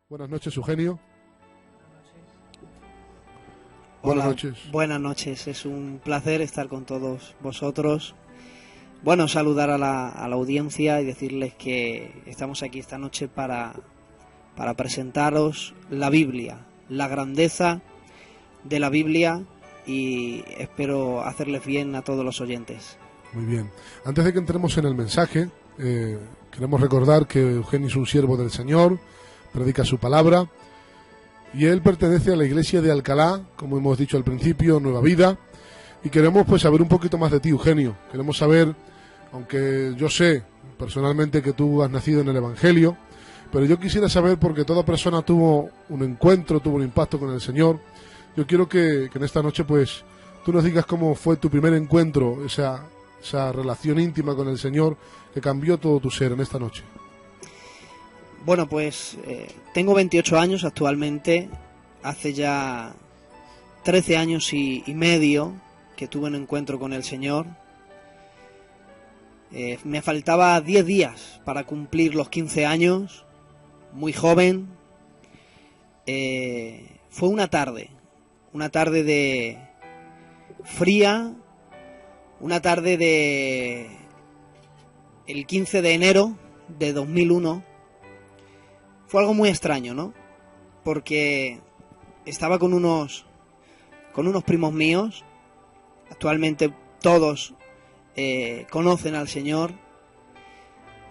Buenas noches, Eugenio. Buenas Hola, noches. buenas noches. Es un placer estar con todos vosotros. Bueno, saludar a la audiencia y decirles que estamos aquí esta noche para presentaros la Biblia, la grandeza de la Biblia, y espero hacerles bien a todos los oyentes. Muy bien. Antes de que entremos en el mensaje, queremos recordar que Eugenio es un siervo del Señor, predica su palabra, y él pertenece a la iglesia de Alcalá, como hemos dicho al principio, Nueva Vida, y queremos pues saber un poquito más de ti, Eugenio. Queremos saber, aunque yo sé personalmente que tú has nacido en el Evangelio, pero yo quisiera saber, porque toda persona tuvo un encuentro, tuvo un impacto con el Señor. Yo quiero que en esta noche pues tú nos digas cómo fue tu primer encuentro, esa relación íntima con el Señor que cambió todo tu ser en esta noche. Bueno, pues tengo 28 años actualmente. Hace ya 13 años y medio que tuve un encuentro con el Señor. Me faltaba 10 días para cumplir los 15 años, muy joven. Fue una tarde de fría, una tarde de el 15 de enero de 2001. Fue algo muy extraño, ¿no? Porque estaba con unos primos míos. Actualmente todos conocen al Señor,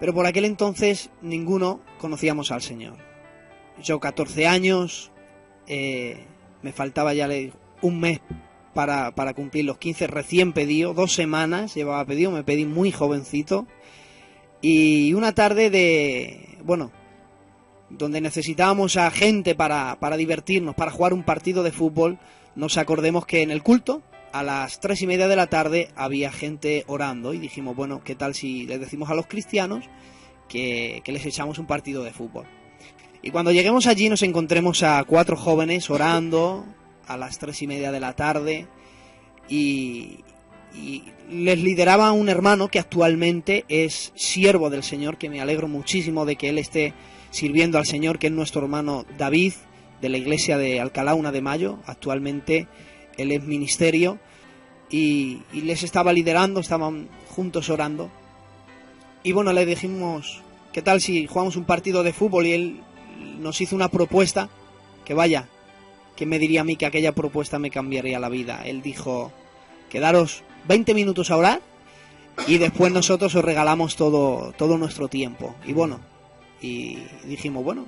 pero por aquel entonces ninguno conocíamos al Señor. Yo 14 años, me faltaba ya un mes para cumplir los 15, recién pedido, 2 semanas llevaba pedido, me pedí muy jovencito, y una tarde donde necesitábamos a gente para divertirnos, para jugar un partido de fútbol. Nos acordemos que en el culto, a las 3:30 de la tarde, había gente orando, y dijimos, bueno, ¿qué tal si les decimos a los cristianos que les echamos un partido de fútbol? Y cuando lleguemos allí nos encontremos a 4 jóvenes orando a las 3:30 de la tarde, y les lideraba un hermano que actualmente es siervo del Señor, que me alegro muchísimo de que él esté sirviendo al Señor, que es nuestro hermano David, de la iglesia de Alcalá 1 de Mayo. Actualmente él es ministerio, y les estaba liderando, estaban juntos orando. Y bueno, le dijimos, ¿qué tal si jugamos un partido de fútbol? Y él nos hizo una propuesta que, vaya, ¿quién me diría a mí que aquella propuesta me cambiaría la vida? Él dijo, quedaros 20 minutos a orar y después nosotros os regalamos todo nuestro tiempo. Y bueno, y dijimos, bueno,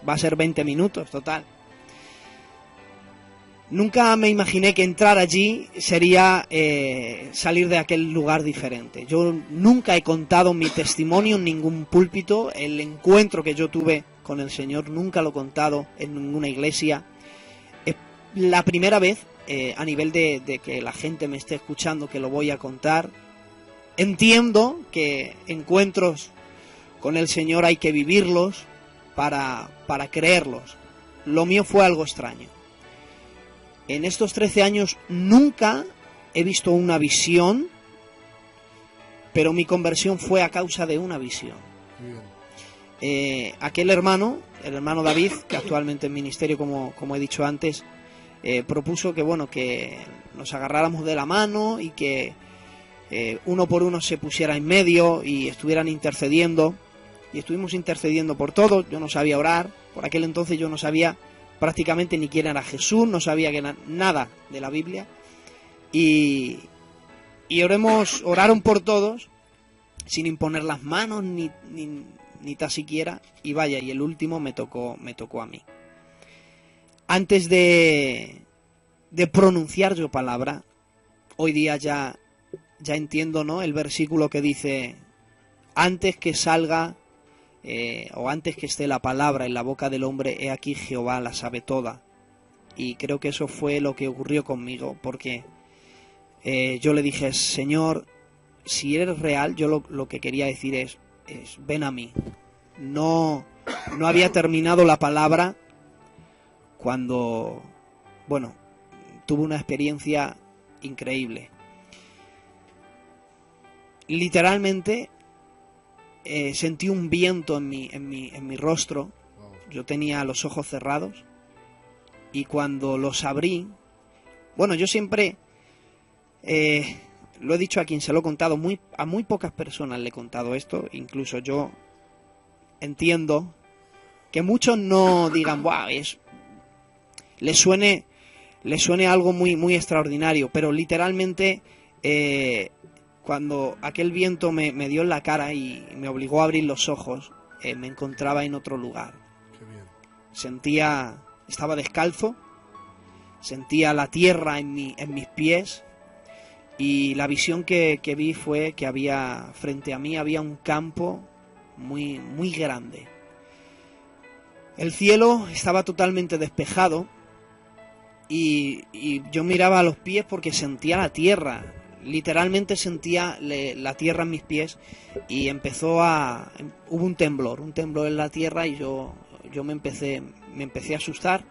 va a ser 20 minutos, total. Nunca me imaginé que entrar allí sería salir de aquel lugar diferente. Yo nunca he contado mi testimonio en ningún púlpito. El encuentro que yo tuve con el Señor nunca lo he contado en ninguna iglesia. Es la primera vez, a nivel de que la gente me esté escuchando, que lo voy a contar. Entiendo que encuentros con el Señor hay que vivirlos para creerlos. Lo mío fue algo extraño. En estos 13 años nunca he visto una visión, pero mi conversión fue a causa de una visión. Aquel hermano, el hermano David, que actualmente es ministerio, como he dicho antes, propuso que nos agarráramos de la mano y que uno por uno se pusiera en medio y estuvieran intercediendo. Y estuvimos intercediendo por todo. Yo no sabía orar, por aquel entonces yo no sabía prácticamente ni quién era Jesús, no sabía nada de la Biblia, y oraron por todos sin imponer las manos ni tan siquiera, y vaya, y el último me tocó a mí. Antes de pronunciar yo palabra, hoy día ya entiendo, ¿no?, el versículo que dice, antes que salga o antes que esté la palabra en la boca del hombre, he aquí Jehová la sabe toda. Y creo que eso fue lo que ocurrió conmigo, porque yo le dije, Señor, si eres real, yo lo que quería decir es ven a mí. No había terminado la palabra cuando, bueno, tuve una experiencia increíble. Literalmente sentí un viento en mi rostro, yo tenía los ojos cerrados y cuando los abrí, bueno, yo siempre, lo he dicho a quien se lo he contado, a muy pocas personas le he contado esto, incluso yo entiendo que muchos no digan, ¡buah! Les suene algo muy, muy extraordinario, pero literalmente cuando aquel viento me dio en la cara y me obligó a abrir los ojos, me encontraba en otro lugar. Qué bien. Estaba descalzo, sentía la tierra en mis pies y la visión que vi fue que frente a mí había un campo muy, muy grande. El cielo estaba totalmente despejado y yo miraba a los pies porque sentía la tierra, literalmente sentía la tierra en mis pies y hubo un temblor en la tierra y yo me empecé a asustar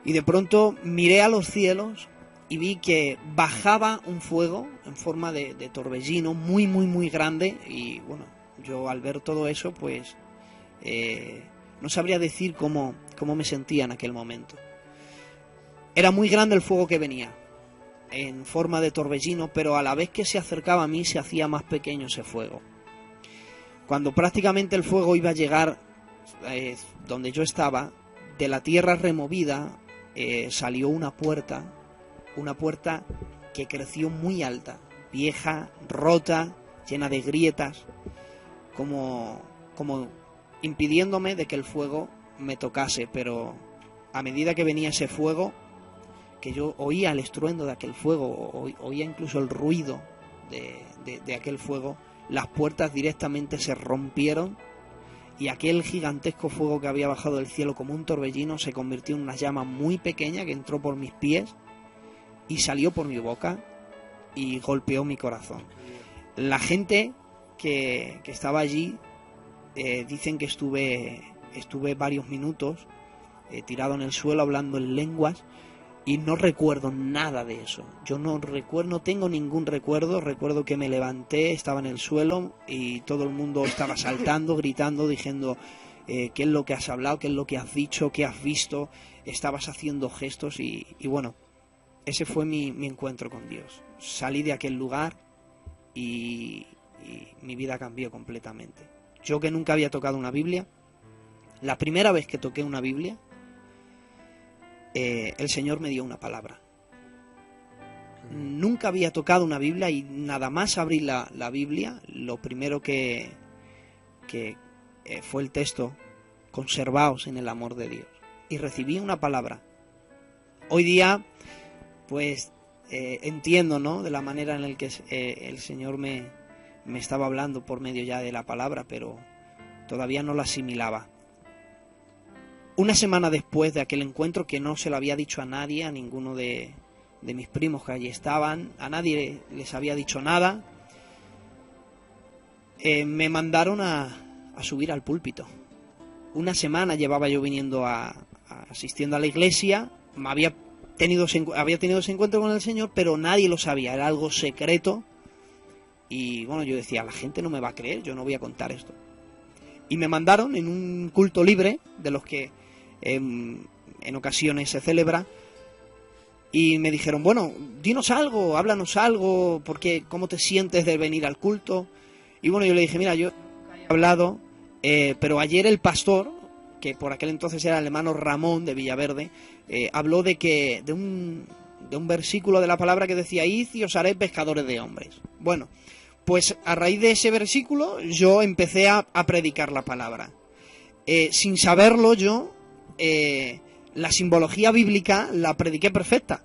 y de pronto miré a los cielos y vi que bajaba un fuego en forma de torbellino muy, muy, muy grande y bueno, yo al ver todo eso pues no sabría decir cómo me sentía en aquel momento. Era muy grande el fuego que venía, en forma de torbellino, pero a la vez que se acercaba a mí se hacía más pequeño ese fuego. Cuando prácticamente el fuego iba a llegar donde yo estaba, de la tierra removida salió una puerta que creció muy alta, vieja, rota, llena de grietas, como impidiéndome de que el fuego me tocase, pero a medida que venía ese fuego, que yo oía el estruendo de aquel fuego, oía incluso el ruido de aquel fuego, las puertas directamente se rompieron y aquel gigantesco fuego que había bajado del cielo como un torbellino se convirtió en una llama muy pequeña que entró por mis pies y salió por mi boca y golpeó mi corazón. La gente que estaba allí dicen que estuve varios minutos tirado en el suelo hablando en lenguas y no recuerdo nada de eso. Yo no tengo ningún recuerdo. Recuerdo que me levanté, estaba en el suelo y todo el mundo estaba saltando, gritando, diciendo qué es lo que has hablado, qué es lo que has dicho, qué has visto. Estabas haciendo gestos y bueno, ese fue mi encuentro con Dios. Salí de aquel lugar y mi vida cambió completamente. Yo que nunca había tocado una Biblia, la primera vez que toqué una Biblia, el Señor me dio una palabra. Nunca había tocado una Biblia y nada más abrir la Biblia, lo primero que fue el texto, conservaos en el amor de Dios. Y recibí una palabra. Hoy día, pues entiendo, ¿no?, de la manera en la que el Señor me estaba hablando por medio ya de la palabra, pero todavía no la asimilaba. Una semana después de aquel encuentro, que no se lo había dicho a nadie, a ninguno de mis primos que allí estaban, a nadie les había dicho nada, me mandaron a subir al púlpito. Una semana llevaba yo viniendo asistiendo a la iglesia, había tenido ese encuentro con el Señor, pero nadie lo sabía, era algo secreto. Y bueno, yo decía, la gente no me va a creer, yo no voy a contar esto. Y me mandaron en un culto libre, de los que en ocasiones se celebra, y me dijeron, bueno, dinos algo, háblanos algo, porque cómo te sientes de venir al culto. Y bueno, yo le dije, mira, yo nunca he hablado, pero ayer el pastor, que por aquel entonces era el hermano Ramón de Villaverde, habló de un versículo de la palabra que decía, id y os haré pescadores de hombres. Bueno, pues a raíz de ese versículo yo empecé a predicar la palabra. Sin saberlo yo, la simbología bíblica la prediqué perfecta.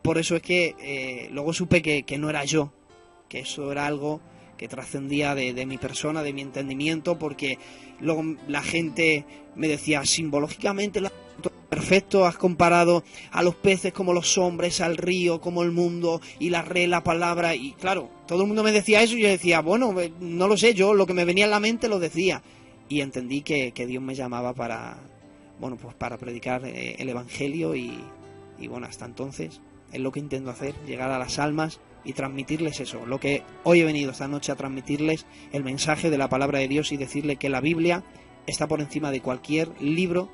Por eso es que luego supe que no era yo, que eso era algo que trascendía de mi persona, de mi entendimiento, porque luego la gente me decía, simbológicamente perfecto, has comparado a los peces como los hombres, al río como el mundo, y la red, la palabra, y claro, todo el mundo me decía eso y yo decía, bueno, no lo sé, yo lo que me venía en la mente lo decía, y entendí que Dios me llamaba para predicar el Evangelio y bueno, hasta entonces es lo que intento hacer, llegar a las almas y transmitirles eso, lo que hoy he venido esta noche a transmitirles, el mensaje de la palabra de Dios y decirle que la Biblia está por encima de cualquier libro,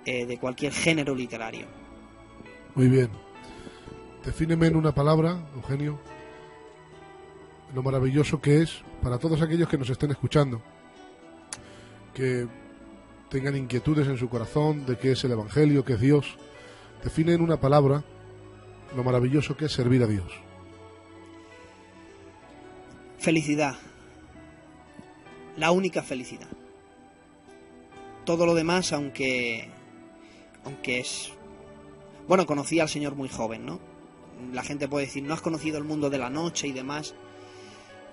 de cualquier género literario. Muy bien. Defíneme en una palabra, Eugenio, lo maravilloso que es para todos aquellos que nos estén escuchando, que tengan inquietudes en su corazón de qué es el Evangelio, qué es Dios. Define en una palabra lo maravilloso que es servir a Dios. Felicidad. La única felicidad. Todo lo demás, aunque es... Bueno, conocí al Señor muy joven, ¿no? La gente puede decir, no has conocido el mundo de la noche y demás.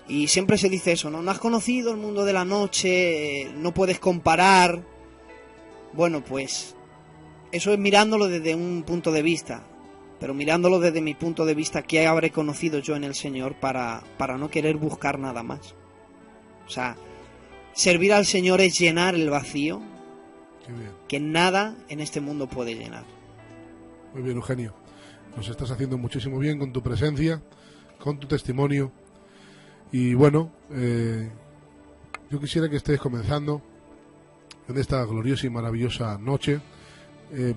Y siempre se dice eso, ¿no? No has conocido el mundo de la noche, no puedes comparar. Bueno, pues eso es mirándolo desde un punto de vista. Pero mirándolo desde mi punto de vista, ¿qué habré conocido yo en el Señor para no querer buscar nada más? O sea, servir al Señor es llenar el vacío que nada en este mundo puede llenar. Muy bien, Eugenio. Nos estás haciendo muchísimo bien con tu presencia, con tu testimonio. Y bueno, yo quisiera que estés comenzando en esta gloriosa y maravillosa noche.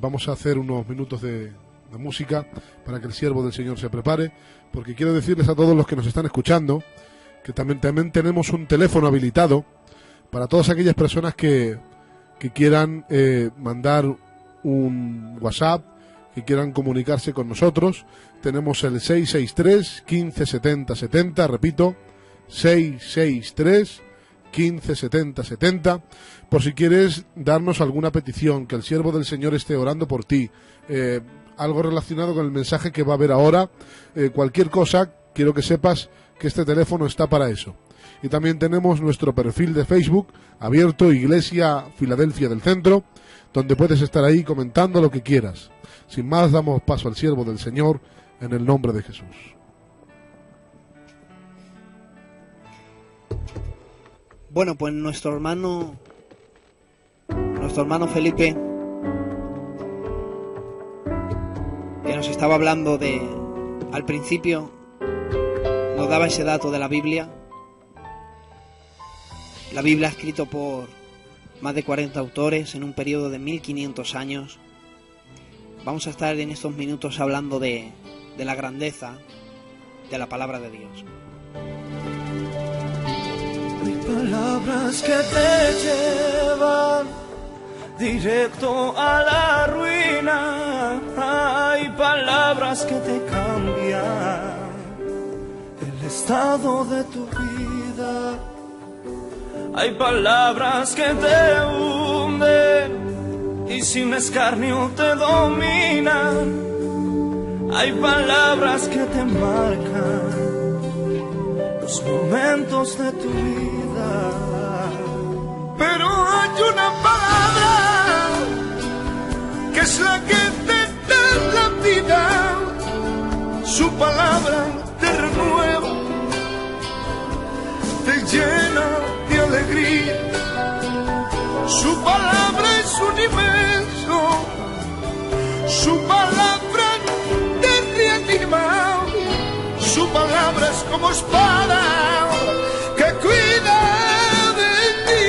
Vamos a hacer unos minutos de música para que el siervo del Señor se prepare, porque quiero decirles a todos los que nos están escuchando que también tenemos un teléfono habilitado para todas aquellas personas que quieran mandar un WhatsApp, que quieran comunicarse con nosotros. Tenemos el 663 15 70 70, repito, 663 15 70 70, por si quieres darnos alguna petición, que el siervo del Señor esté orando por ti, algo relacionado con el mensaje que va a haber ahora, cualquier cosa, quiero que sepas que este teléfono está para eso. Y también tenemos nuestro perfil de Facebook abierto, Iglesia Filadelfia del Centro, donde puedes estar ahí comentando lo que quieras. Sin más, damos paso al siervo del Señor en el nombre de Jesús. Bueno, pues nuestro hermano Felipe, que nos estaba hablando al principio, nos daba ese dato de la Biblia. La Biblia escrito por más de 40 autores en un periodo de 1500 años. Vamos a estar en estos minutos hablando de la grandeza de la palabra de Dios. Hay palabras que te llevan directo a la ruina. Hay palabras que te cambian el estado de tu vida. Hay palabras que te hunden y sin escarnio te dominan. Hay palabras que te marcan los momentos de tu vida. Pero hay una palabra que es la que te da la vida. Su palabra te renueva, te llena de alegría. Su palabra es universo, su palabra te reanima. Su palabra es como espada que cuida de ti.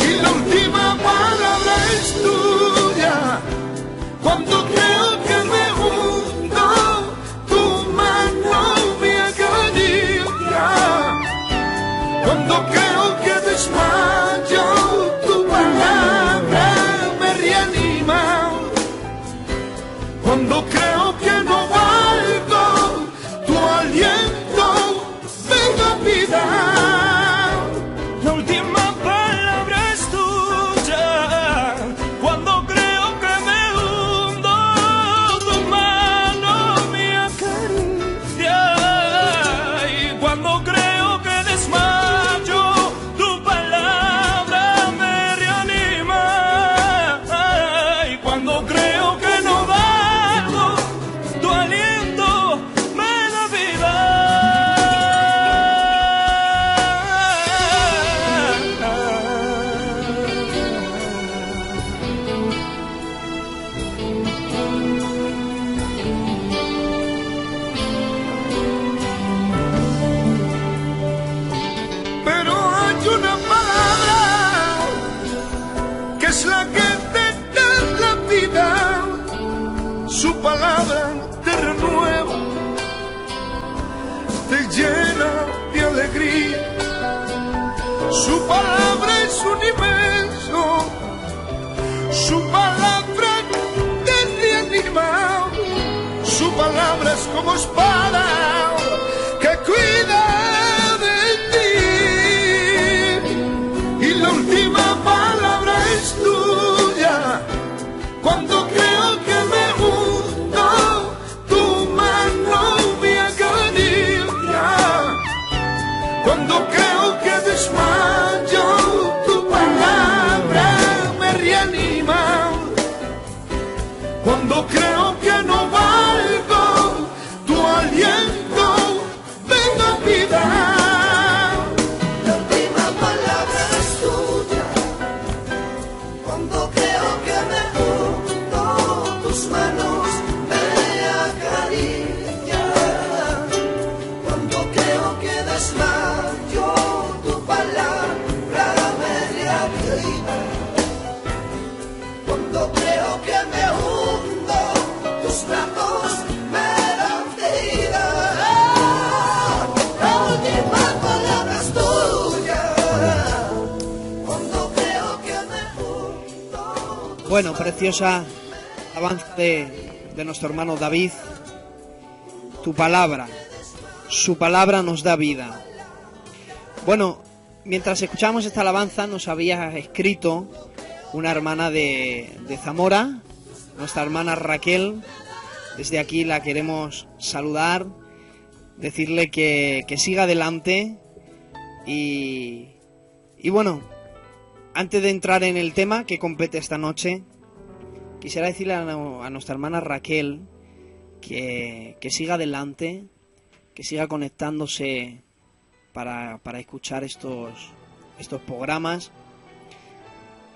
Y la última palabra es tuya. Cuando creo que me hundo, tu mano me acaricia. Cuando creo que desmayo, tu palabra me reanima. Cuando creo que no valgo, tu aliento me da vida. La última palabra es tuya. Cuando creo que me hundo, tu mano me acaricia. Y cuando creo que desmayo, tu palabra Su palabra es un inmenso, su palabra te reanima, su palabra es como espada que cuida de ti. Y la última palabra es tuya. Cuando creo que me hundo, tu mano me acaricia. Cuando creo que desmayo, tu palabra me reanima. Cuando creo que no valgo, tu aliento me da vida. La última palabra es tuya. Cuando creo que me hundo, tus manos me acarician. Cuando creo que desmayo, tu palabra me reanima. Cuando creo que me hundo, tus brazos me dan vida. La última palabra es tuya. Cuando creo que me hundo. Bueno, preciosa alabanza de nuestro hermano David. Tu palabra, su palabra nos da vida. Bueno, mientras escuchábamos esta alabanza nos había escrito una hermana de Zamora, nuestra hermana Raquel. Desde aquí la queremos saludar, decirle que siga adelante y bueno, antes de entrar en el tema que compete esta noche, quisiera decirle a nuestra hermana Raquel que siga adelante, que siga conectándose para escuchar estos programas.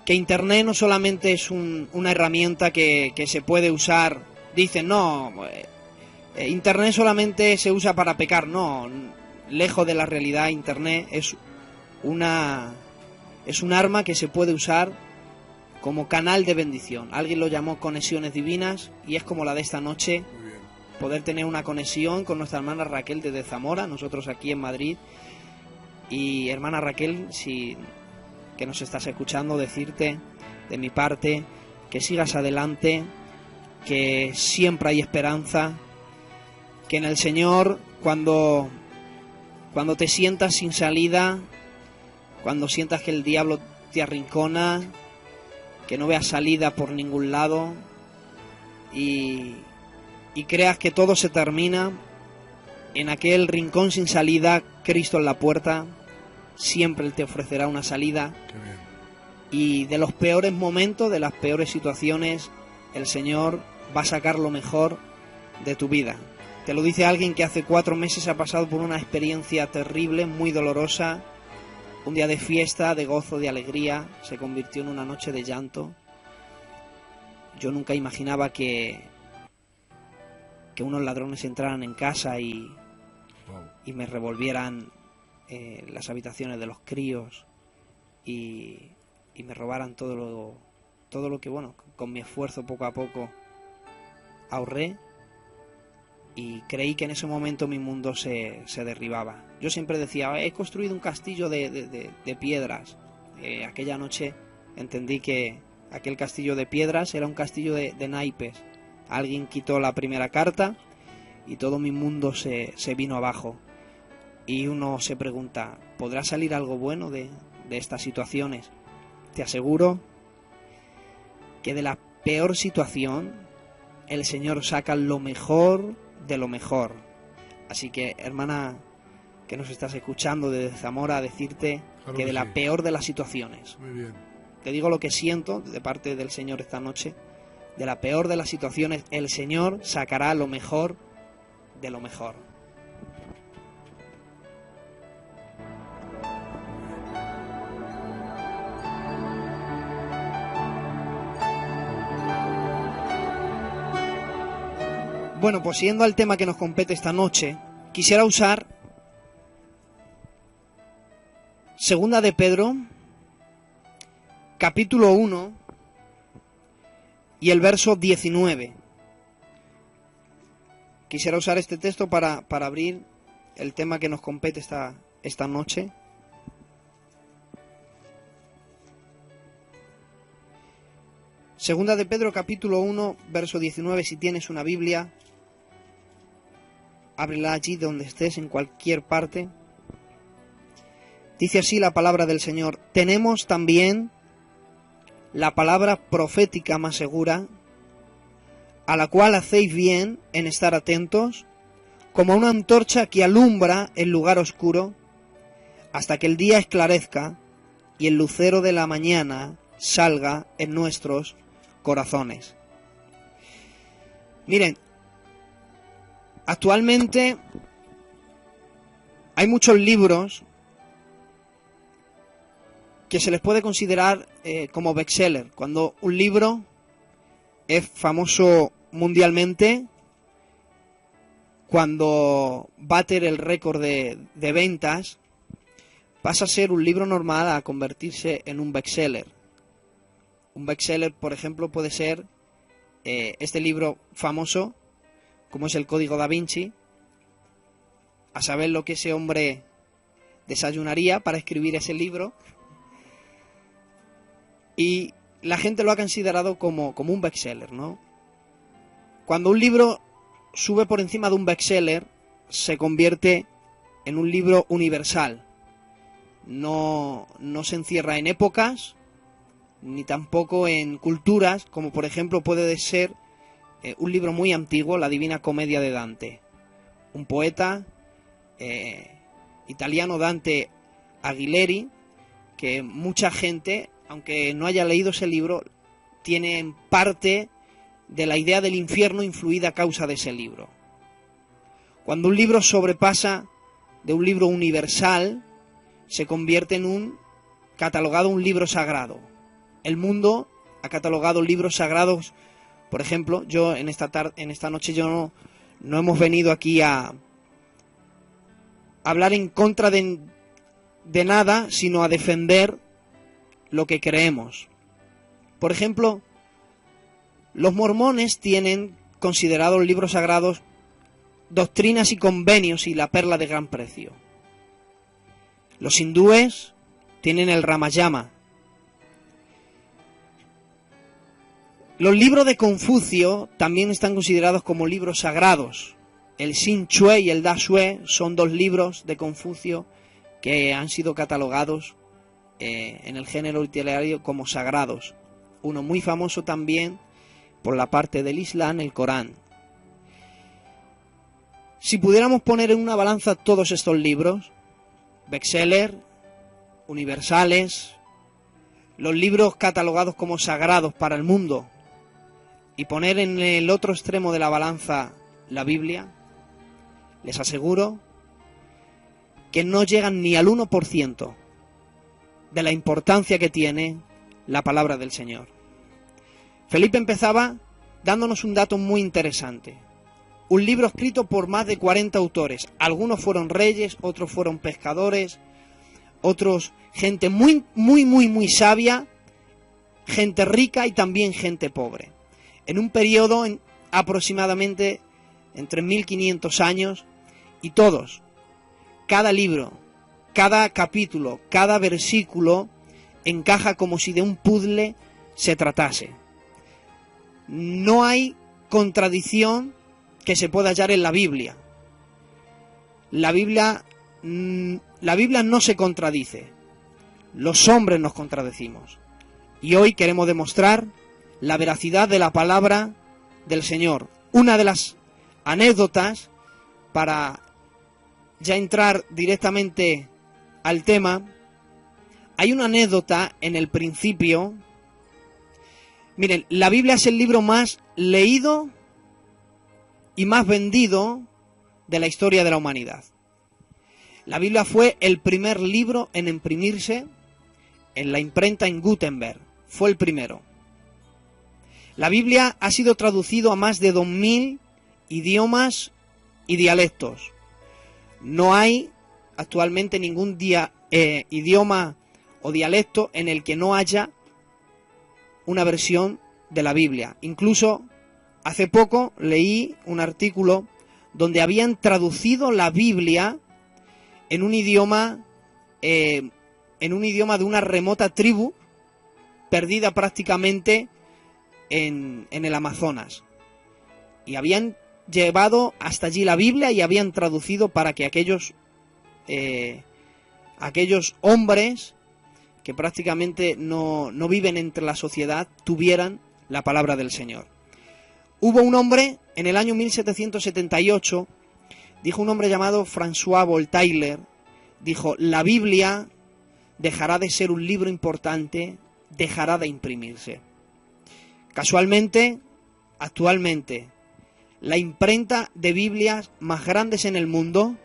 Que Internet no solamente es una herramienta que se puede usar. Dicen, no, Internet solamente se usa para pecar. No, lejos de la realidad, Internet es un arma que se puede usar como canal de bendición. Alguien lo llamó conexiones divinas y es como la de esta noche, poder tener una conexión con nuestra hermana Raquel desde Zamora, nosotros aquí en Madrid. Y hermana Raquel, si que nos estás escuchando, decirte de mi parte que sigas adelante, que siempre hay esperanza, que en el Señor cuando te sientas sin salida, cuando sientas que el diablo te arrincona, que no veas salida por ningún lado y creas que todo se termina, en aquel rincón sin salida, Cristo en la puerta, siempre Él te ofrecerá una salida. Y de los peores momentos, de las peores situaciones, el Señor va a sacar lo mejor de tu vida. Te lo dice alguien que hace 4 meses ha pasado por una experiencia terrible, muy dolorosa. Un día de fiesta, de gozo, de alegría, se convirtió en una noche de llanto. Yo nunca imaginaba que unos ladrones entraran en casa y me revolvieran las habitaciones de los críos y me robaran todo lo que, bueno, con mi esfuerzo poco a poco ahorré, y creí que en ese momento mi mundo se derribaba. Yo siempre decía, he construido un castillo de piedras. Aquella noche entendí que aquel castillo de piedras era un castillo de naipes. Alguien quitó la primera carta y todo mi mundo se vino abajo. Y uno se pregunta, ¿podrá salir algo bueno de estas situaciones? Te aseguro que de la peor situación el Señor saca lo mejor de lo mejor. Así que, hermana, que nos estás escuchando desde Zamora, decirte Claro que de sí. la peor de las situaciones, Muy bien. te digo lo que siento de parte del Señor esta noche, de la peor de las situaciones el Señor sacará lo mejor de lo mejor. Bueno, pues siguiendo al tema que nos compete esta noche, quisiera usar Segunda de Pedro, capítulo 1 y el verso 19. Quisiera usar este texto para abrir el tema que nos compete esta noche. Segunda de Pedro capítulo 1, verso 19, si tienes una Biblia, ábrela allí donde estés, en cualquier parte. Dice así la palabra del Señor: tenemos también la palabra profética más segura, a la cual hacéis bien en estar atentos, como una antorcha que alumbra el lugar oscuro, hasta que el día esclarezca y el lucero de la mañana salga en nuestros corazones. Miren, actualmente hay muchos libros que se les puede considerar como bestseller. Cuando un libro es famoso mundialmente, cuando bate el récord de ventas, pasa a ser un libro normal a convertirse en un bestseller. Un bestseller, por ejemplo, puede ser este libro famoso, como es El Código Da Vinci, a saber lo que ese hombre desayunaría para escribir ese libro, y la gente lo ha considerado como un bestseller, ¿no? Cuando un libro sube por encima de un bestseller, se convierte en un libro universal. No se encierra en épocas, ni tampoco en culturas, como por ejemplo puede ser un libro muy antiguo, La Divina Comedia de Dante. Un poeta italiano, Dante Alighieri, que mucha gente, aunque no haya leído ese libro, tiene parte de la idea del infierno influida a causa de ese libro. Cuando un libro sobrepasa de un libro universal, se convierte en catalogado un libro sagrado. El mundo ha catalogado libros sagrados. Por ejemplo, yo en esta noche yo no hemos venido aquí a hablar en contra de nada, sino a defender lo que creemos. Por ejemplo, los mormones tienen considerados libros sagrados Doctrinas y Convenios y la Perla de Gran Precio. Los hindúes tienen el Ramayana. Los libros de Confucio también están considerados como libros sagrados. El Xin Chue y el Da Xue son dos libros de Confucio que han sido catalogados en el género literario como sagrados. Uno muy famoso también por la parte del Islam, el Corán. Si pudiéramos poner en una balanza todos estos libros, bestseller, universales, los libros catalogados como sagrados para el mundo, y poner en el otro extremo de la balanza la Biblia, les aseguro que no llegan ni al 1% de la importancia que tiene la palabra del Señor. Felipe empezaba dándonos un dato muy interesante. Un libro escrito por más de 40 autores. Algunos fueron reyes, otros fueron pescadores, otros gente muy sabia, gente rica y también gente pobre. En un periodo aproximadamente entre 1500 años, y todos, cada libro, cada capítulo, cada versículo encaja como si de un puzzle se tratase. No hay contradicción que se pueda hallar en la Biblia. La Biblia no se contradice. Los hombres nos contradecimos. Y hoy queremos demostrar la veracidad de la palabra del Señor. Una de las anécdotas, para ya entrar directamente al tema, hay una anécdota en el principio. Miren, la Biblia es el libro más leído y más vendido de la historia de la humanidad. La Biblia fue el primer libro en imprimirse en la imprenta en Gutenberg. Fue el primero. La Biblia ha sido traducido a más de 2000 idiomas y dialectos. No hay actualmente ningún idioma o dialecto en el que no haya una versión de la Biblia. Incluso hace poco leí un artículo donde habían traducido la Biblia en un idioma de una remota tribu perdida prácticamente en el Amazonas. Y habían llevado hasta allí la Biblia y habían traducido para que aquellos hombres que prácticamente no viven entre la sociedad tuvieran la palabra del Señor. Hubo un hombre en el año 1778, dijo un hombre llamado François Voltaire, dijo: la Biblia dejará de ser un libro importante, dejará de imprimirse. Casualmente, actualmente, la imprenta de Biblias más grandes en el mundo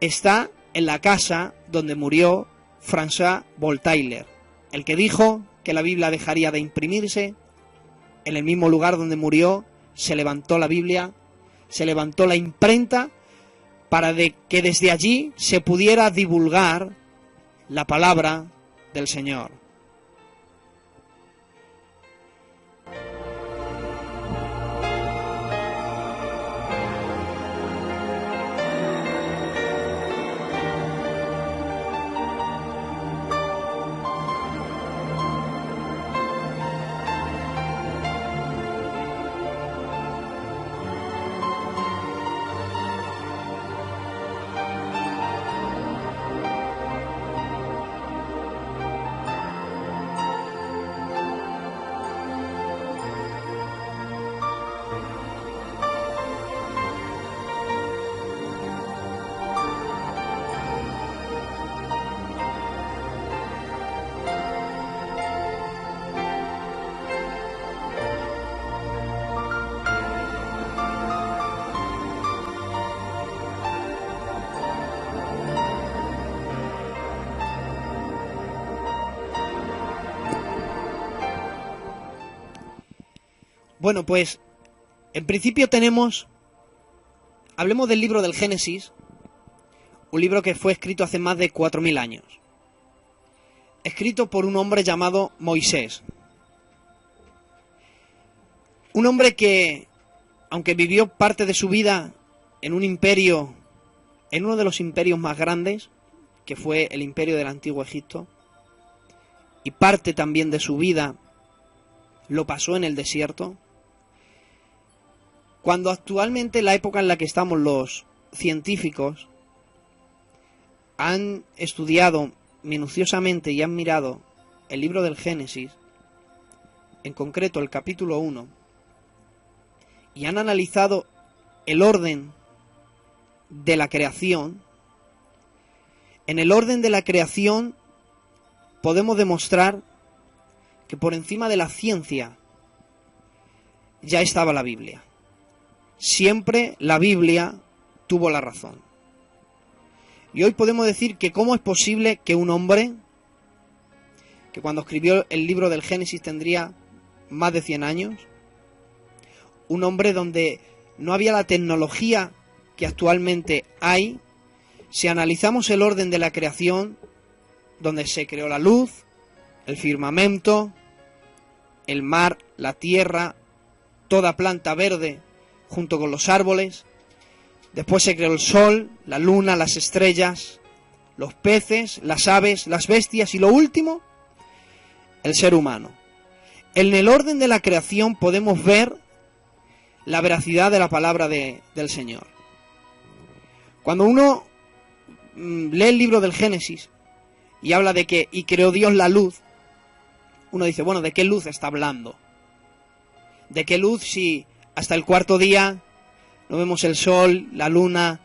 está en la casa donde murió François Voltaire, el que dijo que la Biblia dejaría de imprimirse. En el mismo lugar donde murió se levantó la Biblia, se levantó la imprenta para que desde allí se pudiera divulgar la palabra del Señor. Bueno, pues en principio hablemos del libro del Génesis, un libro que fue escrito hace más de 4000 años, escrito por un hombre llamado Moisés. Un hombre que, aunque vivió parte de su vida en un imperio, en uno de los imperios más grandes, que fue el imperio del Antiguo Egipto, y parte también de su vida lo pasó en el desierto, cuando actualmente, la época en la que estamos, los científicos han estudiado minuciosamente y han mirado el libro del Génesis, en concreto el capítulo 1, y han analizado el orden de la creación, en el orden de la creación podemos demostrar que por encima de la ciencia ya estaba la Biblia. Siempre la Biblia tuvo la razón. Y hoy podemos decir que cómo es posible que un hombre, que cuando escribió el libro del Génesis tendría más de 100 años, un hombre donde no había la tecnología que actualmente hay, si analizamos el orden de la creación, donde se creó la luz, el firmamento, el mar, la tierra, toda planta verde, junto con los árboles. Después se creó el sol, la luna, las estrellas, los peces, las aves, las bestias y lo último, el ser humano. En el orden de la creación podemos ver la veracidad de la palabra del Señor. Cuando uno lee el libro del Génesis y habla de que y creó Dios la luz, uno dice, bueno, ¿de qué luz está hablando? ¿De qué luz si hasta el cuarto día no vemos el sol, la luna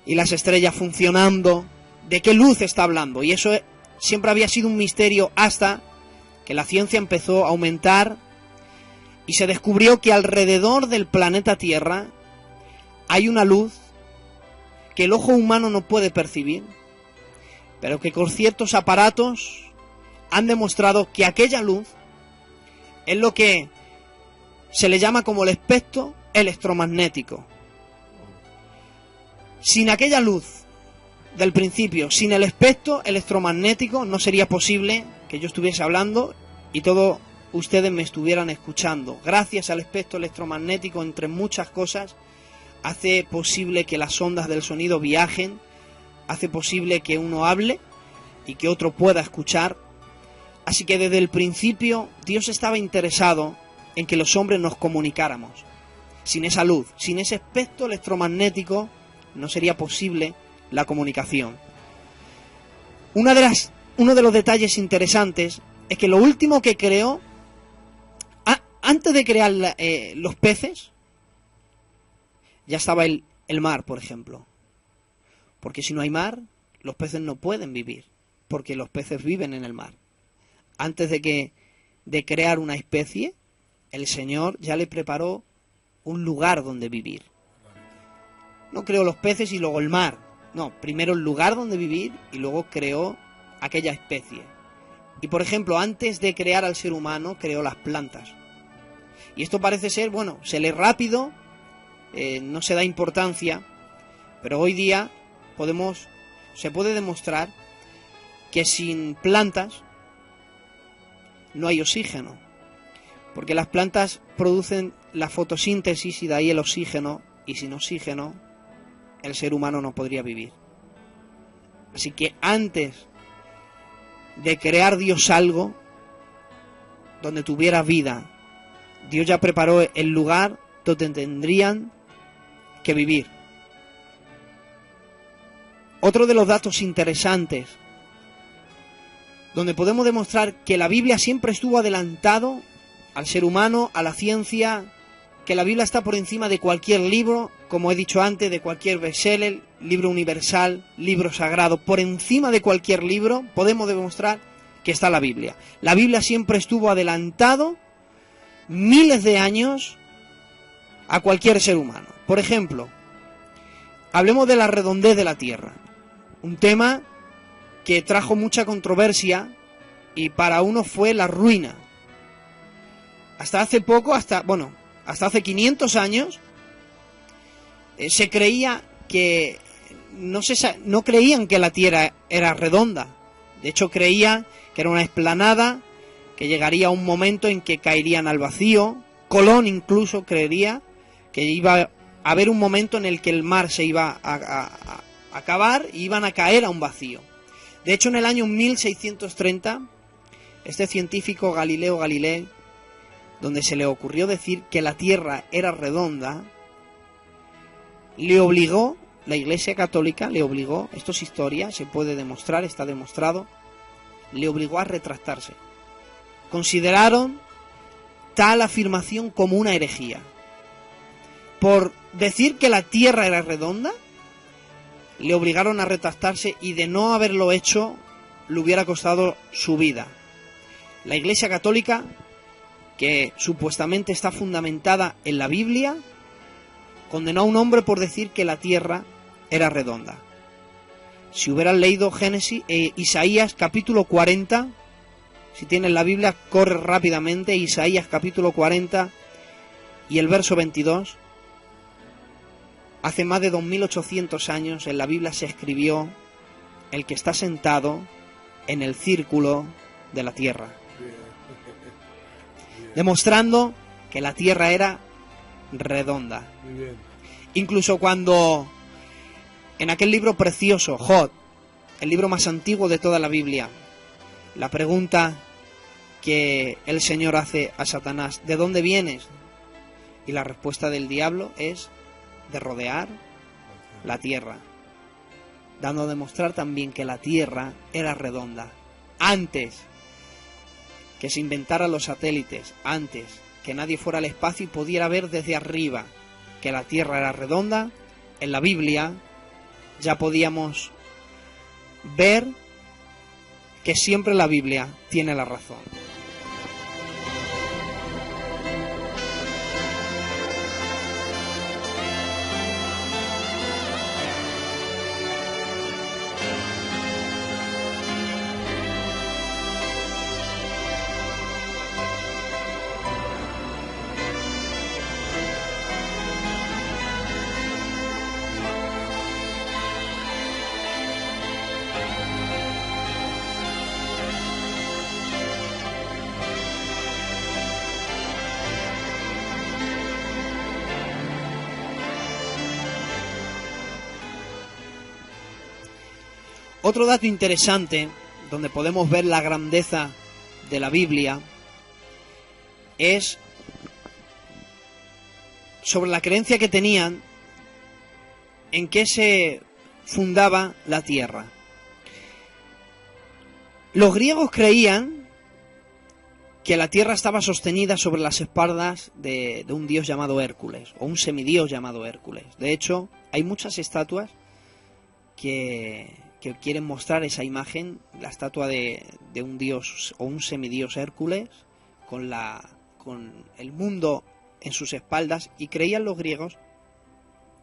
y las estrellas funcionando? ¿De qué luz está hablando? Y eso siempre había sido un misterio hasta que la ciencia empezó a aumentar y se descubrió que alrededor del planeta Tierra hay una luz que el ojo humano no puede percibir, pero que con ciertos aparatos han demostrado que aquella luz es lo que se le llama como el espectro electromagnético. Sin aquella luz del principio, sin el espectro electromagnético, no sería posible que yo estuviese hablando y todos ustedes me estuvieran escuchando. Gracias al espectro electromagnético, entre muchas cosas, hace posible que las ondas del sonido viajen, hace posible que uno hable y que otro pueda escuchar, Así que desde el principio Dios estaba interesado en que los hombres nos comunicáramos. Sin esa luz, sin ese espectro electromagnético, no sería posible la comunicación. Uno de los detalles interesantes es que lo último que creó, antes de crear los peces, ya estaba el mar, por ejemplo. Porque si no hay mar, los peces no pueden vivir, porque los peces viven en el mar. Antes de crear una especie, el Señor ya le preparó un lugar donde vivir. No creó los peces y luego el mar. No, primero el lugar donde vivir y luego creó aquella especie. Y por ejemplo, antes de crear al ser humano, creó las plantas. Y esto parece ser, bueno, se lee rápido, no se da importancia, pero hoy día se puede demostrar que sin plantas no hay oxígeno, porque las plantas producen la fotosíntesis y de ahí el oxígeno, y sin oxígeno el ser humano no podría vivir. Así que antes de crear Dios algo donde tuviera vida, Dios ya preparó el lugar donde tendrían que vivir. Otro de los datos interesantes donde podemos demostrar que la Biblia siempre estuvo adelantado al ser humano, a la ciencia, que la Biblia está por encima de cualquier libro, como he dicho antes, de cualquier bestseller, libro universal, libro sagrado, por encima de cualquier libro, podemos demostrar que está la Biblia. La Biblia siempre estuvo adelantado miles de años a cualquier ser humano. Por ejemplo, hablemos de la redondez de la Tierra, un tema que trajo mucha controversia y para uno fue la ruina. Hasta hace poco, hasta hace 500 años, se creía que no creían que la Tierra era redonda. De hecho, creían que era una explanada, que llegaría un momento en que caerían al vacío. Colón incluso creería que iba a haber un momento en el que el mar se iba a acabar y iban a caer a un vacío. De hecho, en el año 1630, este científico Galileo Galilei, donde se le ocurrió decir que la Tierra era redonda, le obligó, la Iglesia Católica le obligó, esto es historia, se puede demostrar, está demostrado, le obligó a retractarse. Consideraron tal afirmación como una herejía. Por decir que la Tierra era redonda, le obligaron a retractarse y de no haberlo hecho, le hubiera costado su vida. La Iglesia Católica, que supuestamente está fundamentada en la Biblia, condenó a un hombre por decir que la Tierra era redonda. Si hubieran leído Isaías capítulo 40, si tienes la Biblia, corre rápidamente, Isaías capítulo 40 y el verso 22. Hace más de 2800 años en la Biblia se escribió: el que está sentado en el círculo de la tierra. Demostrando que la tierra era redonda. Incluso cuando en aquel libro precioso, Job, el libro más antiguo de toda la Biblia, la pregunta que el Señor hace a Satanás: ¿de dónde vienes? Y la respuesta del diablo es: de rodear la tierra, dando a demostrar también que la tierra era redonda. Antes que se inventaran los satélites, antes que nadie fuera al espacio y pudiera ver desde arriba que la tierra era redonda, en la Biblia ya podíamos ver que siempre la Biblia tiene la razón. Otro dato interesante, donde podemos ver la grandeza de la Biblia es sobre la creencia que tenían en que se fundaba la tierra. Los griegos creían que la tierra estaba sostenida sobre las espaldas de un dios llamado Hércules, o un semidios llamado Hércules. De hecho, hay muchas estatuas que quieren mostrar esa imagen, la estatua de un dios o un semidios Hércules, con el mundo en sus espaldas, y creían los griegos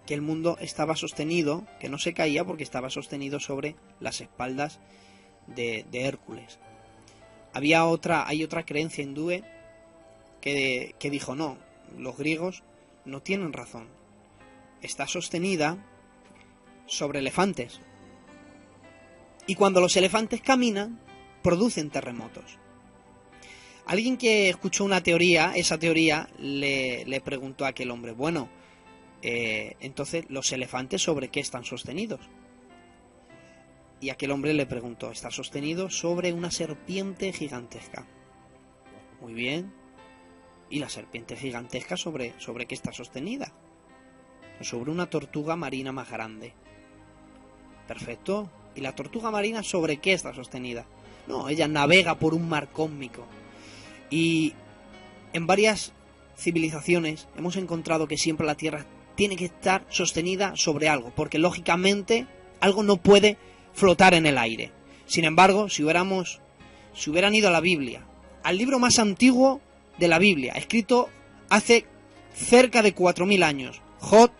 que el mundo estaba sostenido, que no se caía porque estaba sostenido sobre las espaldas de Hércules. Hay otra creencia hindú que dijo, no, los griegos no tienen razón, está sostenida sobre elefantes, y cuando los elefantes caminan producen terremotos. Alguien que escuchó esa teoría le preguntó a aquel hombre, bueno, entonces los elefantes ¿sobre qué están sostenidos? Y aquel hombre le preguntó, está sostenido sobre una serpiente gigantesca. Muy bien. ¿Y la serpiente gigantesca sobre qué está sostenida? Sobre una tortuga marina más grande. Perfecto. ¿Y la tortuga marina sobre qué está sostenida? No, ella navega por un mar cósmico. Y en varias civilizaciones hemos encontrado que siempre la Tierra tiene que estar sostenida sobre algo, porque lógicamente algo no puede flotar en el aire. Sin embargo, si hubieran ido a la Biblia, al libro más antiguo de la Biblia, escrito hace cerca de 4000 años, Job,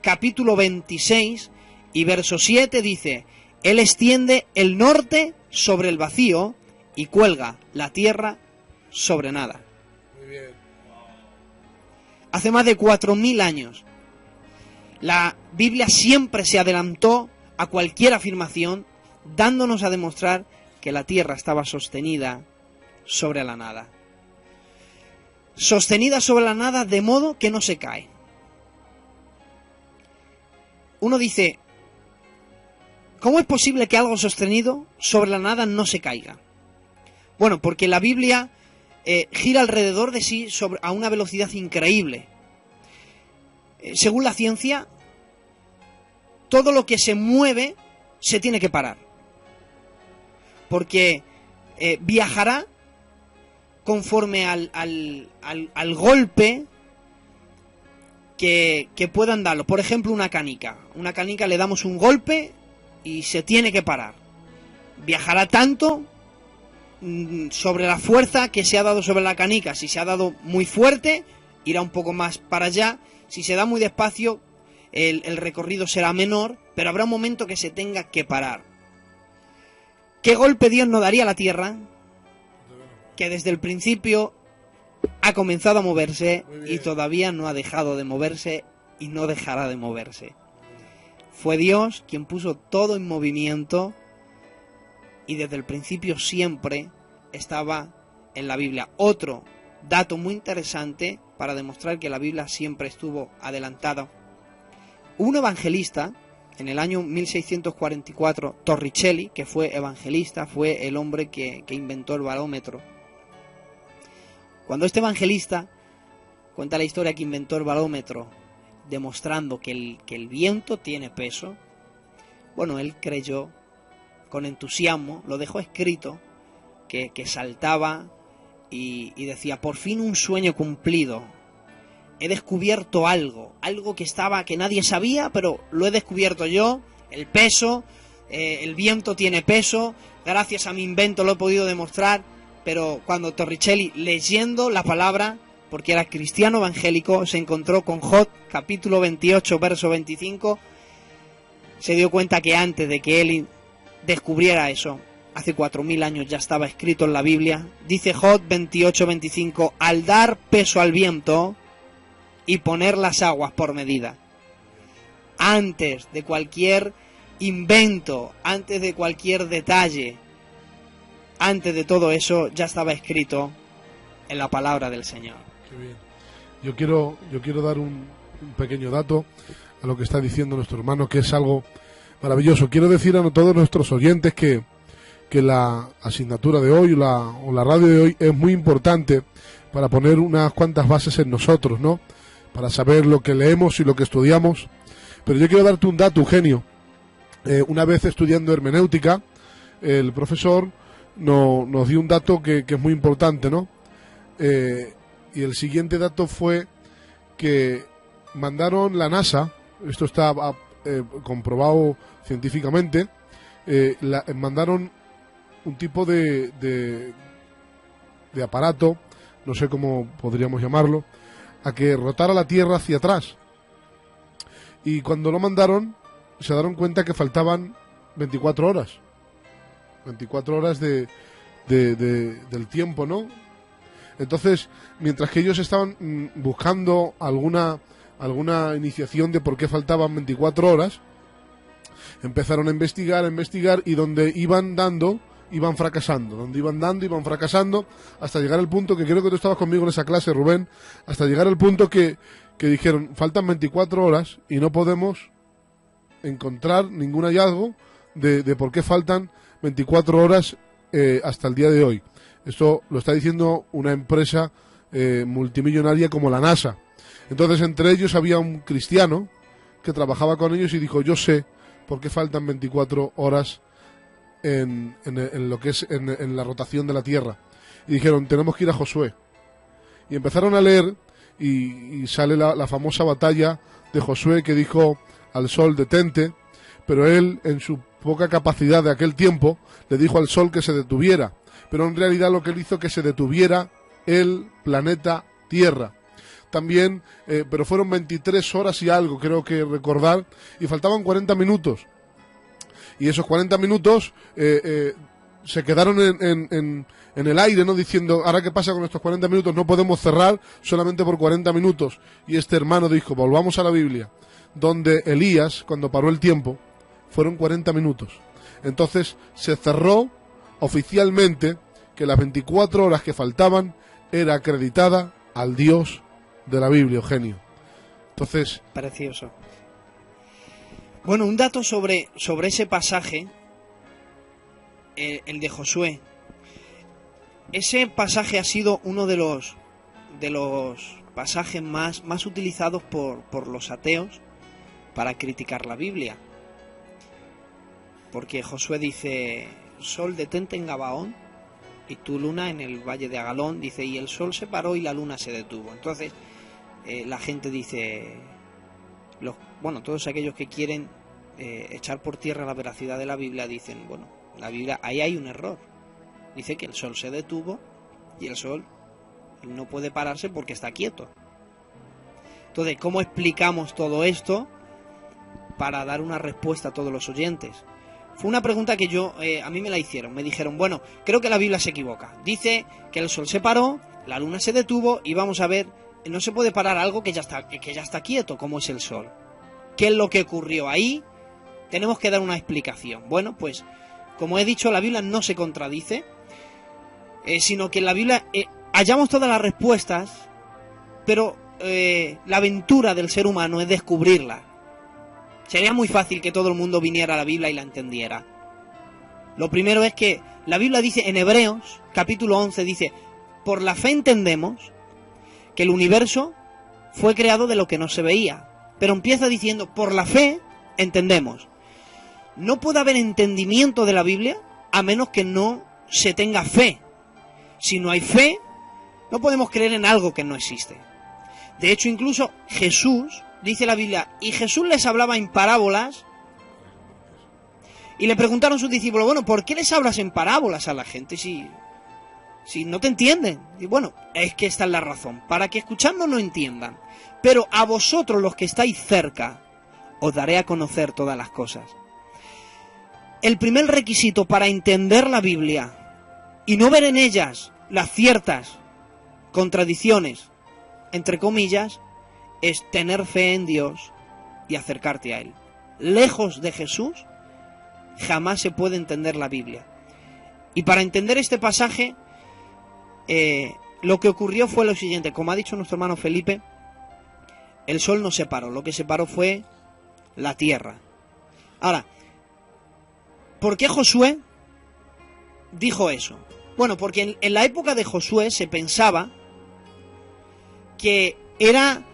capítulo 26 y verso 7 dice, Él extiende el norte sobre el vacío y cuelga la tierra sobre nada. Muy bien. Hace más de 4000 años. La Biblia siempre se adelantó a cualquier afirmación, dándonos a demostrar que la tierra estaba sostenida sobre la nada. Sostenida sobre la nada de modo que no se cae. Uno dice, ¿cómo es posible que algo sostenido sobre la nada no se caiga? Bueno, porque la Biblia gira alrededor de sí a una velocidad increíble. Según la ciencia, todo lo que se mueve se tiene que parar. Porque viajará conforme al golpe que puedan darlo. Por ejemplo, una canica. Una canica le damos un golpe y se tiene que parar. Viajará tanto sobre la fuerza que se ha dado sobre la canica. Si se ha dado muy fuerte, irá un poco más para allá. Si se da muy despacio, el recorrido será menor, pero habrá un momento que se tenga que parar. ¿Qué golpe Dios no daría a la tierra? Que desde el principio ha comenzado a moverse y todavía no ha dejado de moverse y no dejará de moverse. Fue Dios quien puso todo en movimiento y desde el principio siempre estaba en la Biblia. Otro dato muy interesante para demostrar que la Biblia siempre estuvo adelantada. Un evangelista, en el año 1644, Torricelli, que fue evangelista, fue el hombre que inventó el barómetro. Cuando este evangelista cuenta la historia que inventó el barómetro, demostrando que el viento tiene peso, bueno, él creyó con entusiasmo, lo dejó escrito, que saltaba y decía, por fin un sueño cumplido. He descubierto algo que nadie sabía, pero lo he descubierto yo, el peso, el viento tiene peso, gracias a mi invento lo he podido demostrar, pero cuando Torricelli, leyendo la palabra, porque era cristiano evangélico, se encontró con Job, capítulo 28, verso 25, se dio cuenta que antes de que él descubriera eso, hace 4000 años ya estaba escrito en la Biblia, dice Job 28, 25, al dar peso al viento y poner las aguas por medida. Antes de cualquier invento, antes de cualquier detalle, antes de todo eso ya estaba escrito en la palabra del Señor. Qué bien. Yo quiero dar un pequeño dato a lo que está diciendo nuestro hermano, que es algo maravilloso. Quiero decir a todos nuestros oyentes que que la asignatura de hoy o la radio de hoy es muy importante para poner unas cuantas bases en nosotros, ¿no? Para saber lo que leemos y lo que estudiamos. Pero yo quiero darte un dato, Eugenio. Una vez estudiando hermenéutica, el profesor nos dio un dato que es muy importante, ¿no? Y el siguiente dato fue que mandaron la NASA, esto está comprobado científicamente, mandaron un tipo de aparato, no sé cómo podríamos llamarlo, a que rotara la Tierra hacia atrás. Y cuando lo mandaron, se dieron cuenta que faltaban 24 horas. 24 horas del tiempo, ¿no? Entonces, mientras que ellos estaban buscando alguna iniciación de por qué faltaban 24 horas, empezaron a investigar, y donde iban dando, iban fracasando. Donde iban dando, iban fracasando, hasta llegar al punto que creo que tú estabas conmigo en esa clase, Rubén, hasta llegar al punto que dijeron, faltan 24 horas y no podemos encontrar ningún hallazgo de por qué faltan 24 horas hasta el día de hoy. Esto lo está diciendo una empresa multimillonaria como la NASA. Entonces, entre ellos había un cristiano que trabajaba con ellos y dijo, yo sé por qué faltan 24 horas en lo que es en la rotación de la Tierra. Y dijeron, tenemos que ir a Josué. Y empezaron a leer y sale la famosa batalla de Josué que dijo al sol, detente, pero él, en su poca capacidad de aquel tiempo, le dijo al sol que se detuviera. Pero en realidad lo que él hizo que se detuviera el planeta Tierra. También, pero fueron 23 horas y algo, creo que recordar, y faltaban 40 minutos. Y esos 40 minutos se quedaron en el aire, ¿no? Diciendo, ¿ahora qué pasa con estos 40 minutos? No podemos cerrar solamente por 40 minutos. Y este hermano dijo, volvamos a la Biblia, donde Elías, cuando paró el tiempo, fueron 40 minutos. Entonces se cerró oficialmente que las 24 horas que faltaban era acreditada al Dios de la Biblia, Eugenio. Entonces... Precioso. Bueno, un dato sobre ese pasaje, el de Josué. Ese pasaje ha sido uno de los pasajes más utilizados por los ateos para criticar la Biblia. Porque Josué dice, sol detente en Gabaón y tu luna en el valle de Agalón, dice, y el sol se paró y la luna se detuvo. Entonces la gente dice, todos aquellos que quieren echar por tierra la veracidad de la Biblia dicen, bueno, la Biblia, ahí hay un error. Dice que el sol se detuvo y el sol no puede pararse porque está quieto. Entonces, ¿cómo explicamos todo esto para dar una respuesta a todos los oyentes? Fue una pregunta que a mí me la hicieron. Me dijeron, bueno, creo que la Biblia se equivoca. Dice que el sol se paró, la luna se detuvo y vamos a ver, no se puede parar algo que ya está quieto, como es el sol. ¿Qué es lo que ocurrió ahí? Tenemos que dar una explicación. Bueno, pues, como he dicho, la Biblia no se contradice, sino que en la Biblia hallamos todas las respuestas, pero la aventura del ser humano es descubrirla. Sería muy fácil que todo el mundo viniera a la Biblia y la entendiera. Lo primero es que la Biblia dice en Hebreos, capítulo 11, dice, por la fe entendemos que el universo fue creado de lo que no se veía. Pero empieza diciendo, por la fe entendemos. No puede haber entendimiento de la Biblia a menos que no se tenga fe. Si no hay fe, no podemos creer en algo que no existe. De hecho, incluso Jesús, dice la Biblia, y Jesús les hablaba en parábolas, y le preguntaron sus discípulos, bueno, ¿por qué les hablas en parábolas a la gente si no te entienden? Y bueno, es que esta es la razón, para que escuchando no entiendan. Pero a vosotros los que estáis cerca, os daré a conocer todas las cosas. El primer requisito para entender la Biblia y no ver en ellas las ciertas contradicciones, entre comillas, es tener fe en Dios y acercarte a Él. Lejos de Jesús, jamás se puede entender la Biblia. Y para entender este pasaje, lo que ocurrió fue lo siguiente. Como ha dicho nuestro hermano Felipe, el sol no se paró, lo que se paró fue la tierra. Ahora, ¿por qué Josué dijo eso? Bueno, porque en la época de Josué se pensaba que era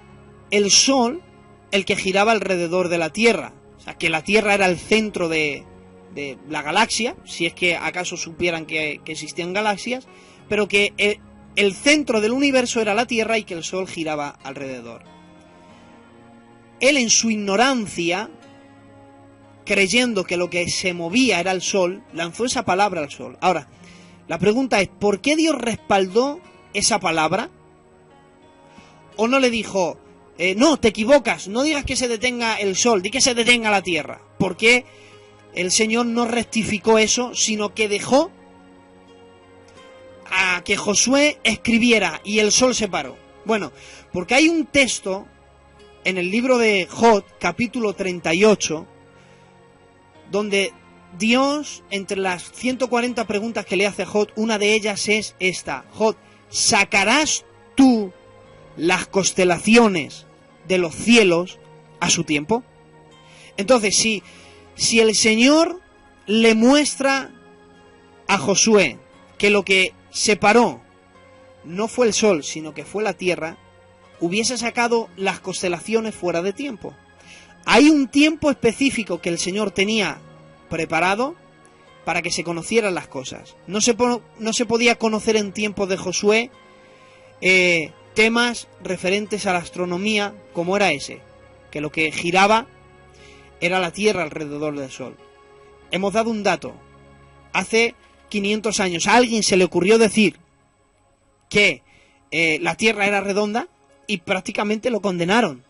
el sol el que giraba alrededor de la Tierra. O sea, que la Tierra era el centro de la galaxia, si es que acaso supieran que existían galaxias, pero que el centro del universo era la Tierra y que el sol giraba alrededor. Él, en su ignorancia, creyendo que lo que se movía era el sol, lanzó esa palabra al sol. Ahora, la pregunta es, ¿por qué Dios respaldó esa palabra? ¿O no le dijo, no, te equivocas, no digas que se detenga el sol, di que se detenga la tierra? ¿Por qué el Señor no rectificó eso, sino que dejó a que Josué escribiera y el sol se paró? Bueno, porque hay un texto en el libro de Job, capítulo 38, donde Dios, entre las 140 preguntas que le hace a Job, una de ellas es esta: Job, ¿sacarás tú las constelaciones de los cielos a su tiempo? Entonces, si el Señor le muestra a Josué que lo que separó no fue el sol, sino que fue la tierra, hubiese sacado las constelaciones fuera de tiempo. Hay un tiempo específico que el Señor tenía preparado para que se conocieran las cosas. No se podía conocer en tiempos de Josué temas referentes a la astronomía como era ese, que lo que giraba era la Tierra alrededor del Sol. Hemos dado un dato. Hace 500 años a alguien se le ocurrió decir que la Tierra era redonda y prácticamente lo condenaron.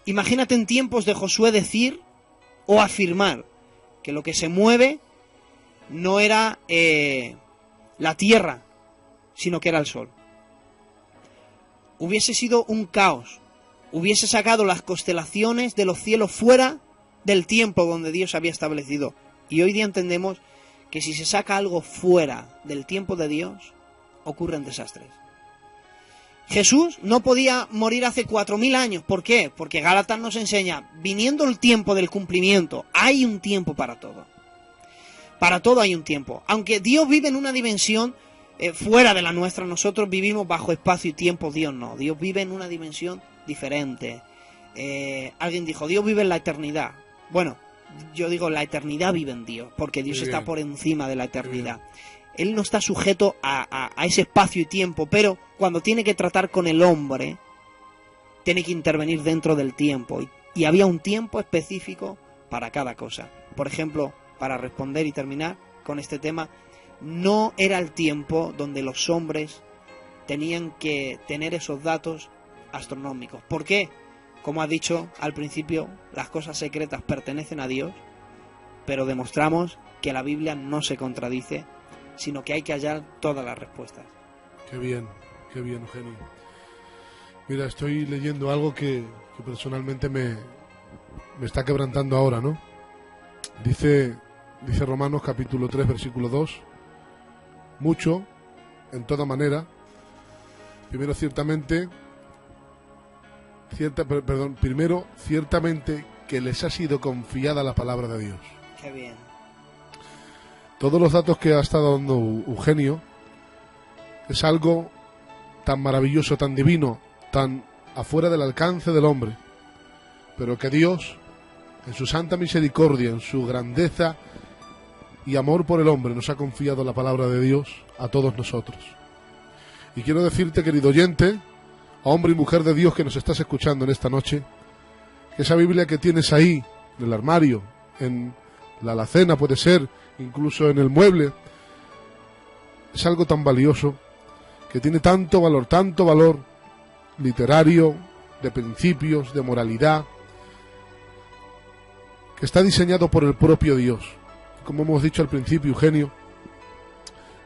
Imagínate en tiempos de Josué decir o afirmar que lo que se mueve no era la Tierra, sino que era el Sol. Hubiese sido un caos. Hubiese sacado las constelaciones de los cielos fuera del tiempo donde Dios había establecido. Y hoy día entendemos que si se saca algo fuera del tiempo de Dios, ocurren desastres. Jesús no podía morir hace 4000 años. ¿Por qué? Porque Gálatas nos enseña, viniendo el tiempo del cumplimiento, hay un tiempo para todo. Para todo hay un tiempo. Aunque Dios vive en una dimensión fuera de la nuestra, nosotros vivimos bajo espacio y tiempo, Dios no. Dios vive en una dimensión diferente. Alguien dijo, Dios vive en la eternidad. Bueno, yo digo, la eternidad vive en Dios, porque Dios está por encima de la eternidad. Él no está sujeto a ese espacio y tiempo, pero cuando tiene que tratar con el hombre, tiene que intervenir dentro del tiempo. Y había un tiempo específico para cada cosa. Por ejemplo, para responder y terminar con este tema, no era el tiempo donde los hombres tenían que tener esos datos astronómicos. ¿Por qué? Como has dicho al principio, las cosas secretas pertenecen a Dios, pero demostramos que la Biblia no se contradice, sino que hay que hallar todas las respuestas. Qué bien, Eugenio. Mira, estoy leyendo algo que personalmente me está quebrantando ahora, ¿no? Dice Romanos capítulo 3, versículo 2, mucho, en toda manera, primero ciertamente que les ha sido confiada la palabra de Dios. Qué bien. Todos los datos que ha estado dando Eugenio es algo tan maravilloso, tan divino, tan afuera del alcance del hombre, pero que Dios, en su santa misericordia, en su grandeza y amor por el hombre, nos ha confiado la palabra de Dios a todos nosotros. Y quiero decirte, querido oyente, hombre y mujer de Dios que nos estás escuchando en esta noche, que esa Biblia que tienes ahí, en el armario, en la alacena puede ser, incluso en el mueble, es algo tan valioso, que tiene tanto valor literario, de principios, de moralidad, que está diseñado por el propio Dios. Como hemos dicho al principio, Eugenio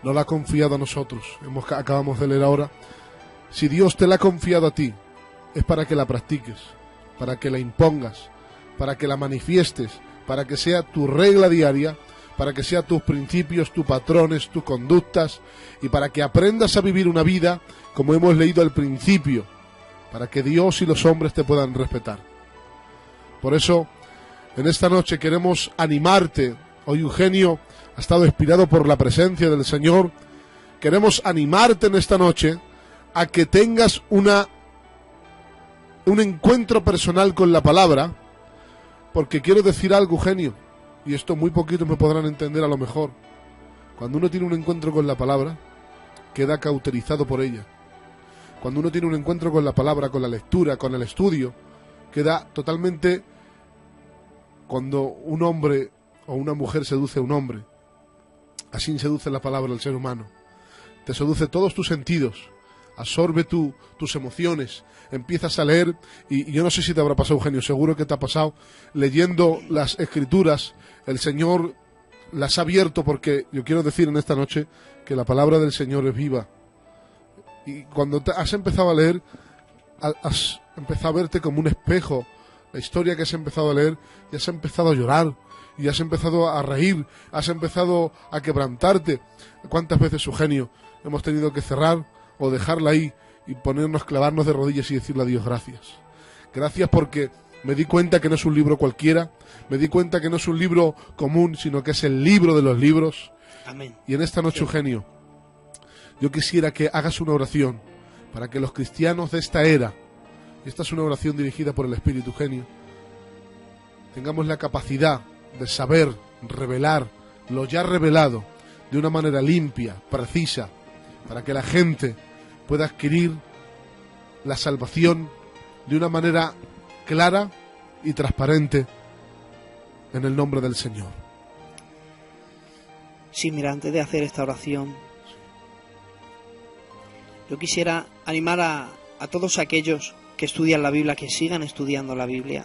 nos la ha confiado a nosotros. Acabamos de leer ahora. Si Dios te la ha confiado a ti, es para que la practiques, para que la impongas, para que la manifiestes, para que sea tu regla diaria, para que sea tus principios, tus patrones, tus conductas, y para que aprendas a vivir una vida, como hemos leído al principio, para que Dios y los hombres te puedan respetar. Por eso, en esta noche queremos animarte, hoy Eugenio ha estado inspirado por la presencia del Señor, queremos animarte en esta noche a que tengas un encuentro personal con la palabra, porque quiero decir algo, Eugenio, y esto muy poquitos me podrán entender a lo mejor. Cuando uno tiene un encuentro con la palabra, queda cauterizado por ella. Cuando uno tiene un encuentro con la palabra, con la lectura, con el estudio, queda totalmente... Cuando un hombre o una mujer seduce a un hombre, así seduce la palabra al ser humano. Te seduce todos tus sentidos, absorbe tus emociones, empiezas a leer, y yo no sé si te habrá pasado, Eugenio, seguro que te ha pasado, leyendo las Escrituras, el Señor las ha abierto, porque yo quiero decir en esta noche que la palabra del Señor es viva. Y cuando has empezado a leer, has empezado a verte como un espejo, la historia que has empezado a leer, y has empezado a llorar, y has empezado a reír, has empezado a quebrantarte. ¿Cuántas veces, Eugenio, hemos tenido que cerrar o dejarla ahí y ponernos, clavarnos de rodillas y decirle a Dios gracias? Gracias porque me di cuenta que no es un libro cualquiera, me di cuenta que no es un libro común, sino que es el libro de los libros. Amén. Y en esta noche, Sí. Eugenio, yo quisiera que hagas una oración para que los cristianos de esta era, y esta es una oración dirigida por el Espíritu, Eugenio, tengamos la capacidad de saber revelar lo ya revelado de una manera limpia, precisa, para que la gente pueda adquirir la salvación de una manera clara y transparente en el nombre del Señor. Sí, mira, antes de hacer esta oración, yo quisiera animar a todos aquellos que estudian la Biblia, que sigan estudiando la Biblia,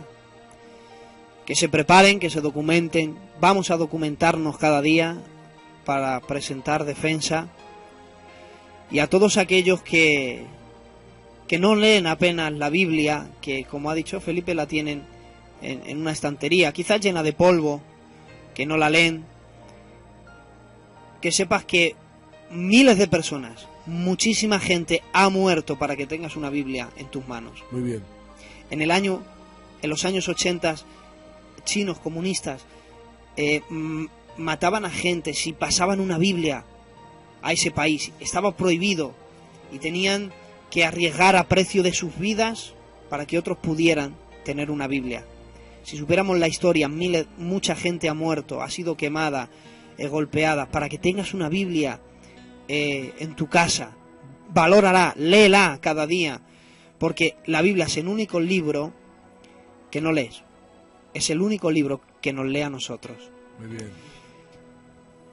que se preparen, que se documenten. Vamos a documentarnos cada día para presentar defensa. Y a todos aquellos que no leen apenas la Biblia, que como ha dicho Felipe la tienen en una estantería, quizás llena de polvo, que no la leen, que sepas que miles de personas, muchísima gente ha muerto para que tengas una Biblia en tus manos. Muy bien. En los años 80, chinos comunistas mataban a gente si pasaban una Biblia a ese país. Estaba prohibido y tenían que arriesgar a precio de sus vidas para que otros pudieran tener una Biblia. Si supiéramos la historia, mucha gente ha muerto, ha sido quemada, golpeada, para que tengas una Biblia en tu casa. Valórala, léela cada día, porque la Biblia es el único libro que no lees. Es el único libro que nos lee a nosotros. Muy bien.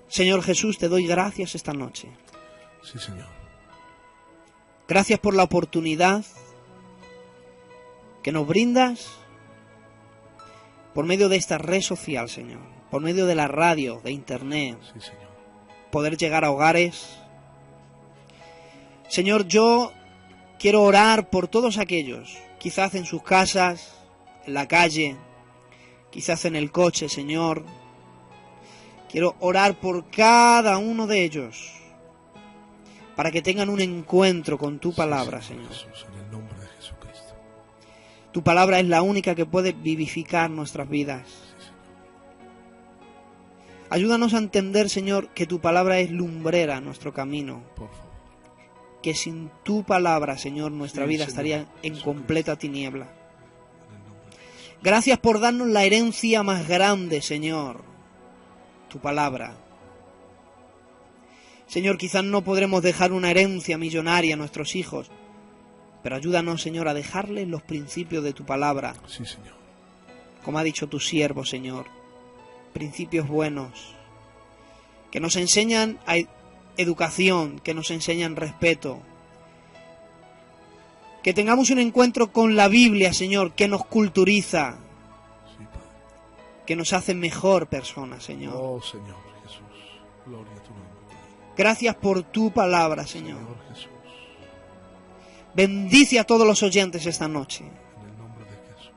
Señor Jesús, te doy gracias esta noche. Sí, Señor. Gracias por la oportunidad que nos brindas por medio de esta red social, Señor, por medio de la radio, de internet, Sí, Señor. poder llegar a hogares. Señor, yo quiero orar por todos aquellos, quizás en sus casas, en la calle, quizás en el coche, Señor. Quiero orar por cada uno de ellos, para que tengan un encuentro con tu palabra, Sí, Señor. Jesús, en el nombre de Jesucristo. Tu palabra es la única que puede vivificar nuestras vidas. Sí, Señor. Ayúdanos a entender, Señor, que tu palabra es lumbrera a nuestro camino. Por favor. Que sin tu palabra, Señor, nuestra Sí, vida Señor. estaría en Jesucristo. completa tiniebla. En el nombre de Jesús. Gracias por darnos la herencia más grande, Señor, tu palabra. Señor, quizás no podremos dejar una herencia millonaria a nuestros hijos, pero ayúdanos, Señor, a dejarles los principios de tu palabra, Sí, Señor. como ha dicho tu siervo, Señor. Principios buenos, que nos enseñan educación, que nos enseñan respeto. Que tengamos un encuentro con la Biblia, Señor, que nos culturiza, Sí, Padre. que nos hace mejor persona, Señor. Oh, Señor Jesús. Gloria a tu nombre, Padre. Gracias por tu palabra, Señor. Señor Jesús. Bendice a todos los oyentes esta noche. En el nombre de Jesús.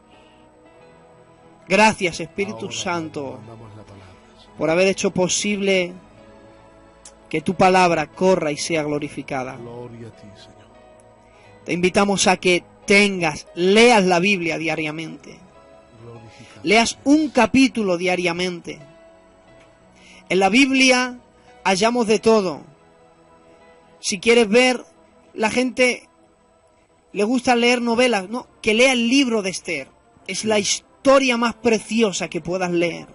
Gracias, Espíritu Ahora Santo, mandamos la palabra, Señor. por haber hecho posible que tu palabra corra y sea glorificada. Gloria a ti, Señor. Te invitamos a que leas la Biblia diariamente, Glorificado. leas un capítulo diariamente. En la Biblia hallamos de todo. Si quieres ver, la gente le gusta leer novelas, no, que lea el libro de Esther. Es la historia más preciosa que puedas leer.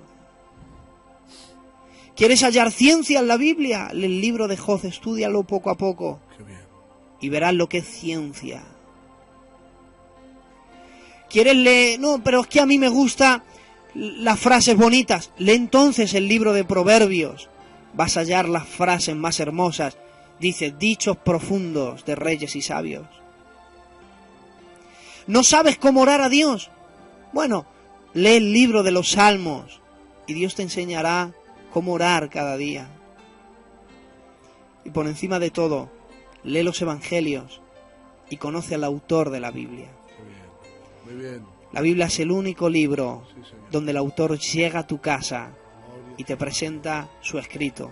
¿Quieres hallar ciencia en la Biblia? Lee el libro de Job, estúdialo poco a poco. Qué bien. Y verás lo que es ciencia. ¿Quieres leer? No, pero es que a mí me gustan las frases bonitas. Lee entonces el libro de Proverbios. Vas a hallar las frases más hermosas. Dice, dichos profundos de reyes y sabios. ¿No sabes cómo orar a Dios? Bueno, lee el libro de los Salmos y Dios te enseñará cómo orar cada día. Y por encima de todo, lee los Evangelios y conoce al autor de la Biblia. Muy bien. La Biblia es el único libro Sí, señor. donde el autor llega a tu casa y te presenta su escrito.